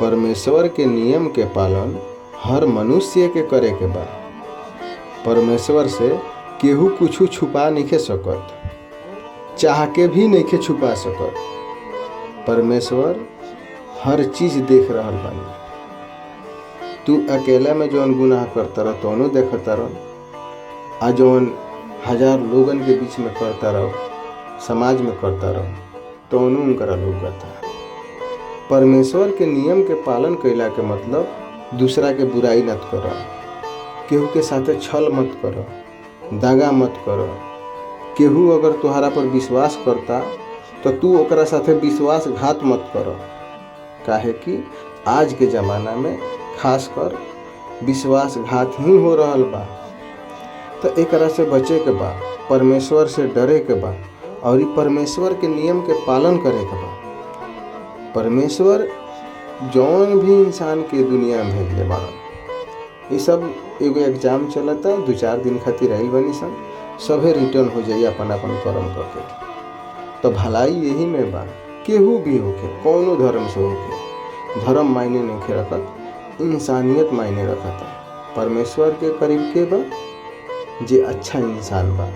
परमेश्वर के नियम के पालन हर मनुष्य के करे के बा। परमेश्वर से केहू कुछ छुपा नहीं सकत, चाह के भी नहीं छुपा सकत। परमेश्वर हर चीज देख रहल बानी। तू अकेला में जौन गुनाह करता रह तौनो देखता रह, आ जौन 1000 लोगन के बीच में करता रहो, समाज में करता रहो, तौनो उनकरा लौकता। परमेश्वर के नियम के पालन कैला के मतलब दूसरा के बुराई मत करो, केहू के साथे छल मत करो, दगा मत करो। केहू अगर तुहरा पर विश्वास करता तो तू ओकरा साथे विश्वासघात मत करो। काहे कि आज के ज़माना में खासकर विश्वासघात ही हो रहल बा। तो एकरा से बचे के बा, परमेश्वर से डरे के बा और ई परमेश्वर के नियम के पालन करे के बा। परमेश्वर जौन भी इंसान के दुनिया में भेजले बाड़न, ये सब एगो एग्जाम चलता, 2-4 दिन खातिर आइल बनी सन, सभे रिटर्न हो जाइए अपन अपन कर्म करके। तो भलाई यही में बा, केहू भी होके, कौनो धर्म से होके। धर्म मायने नहीं रखत, इंसानियत मायने रखता। परमेश्वर के करीब के बा जे अच्छा इंसान बा।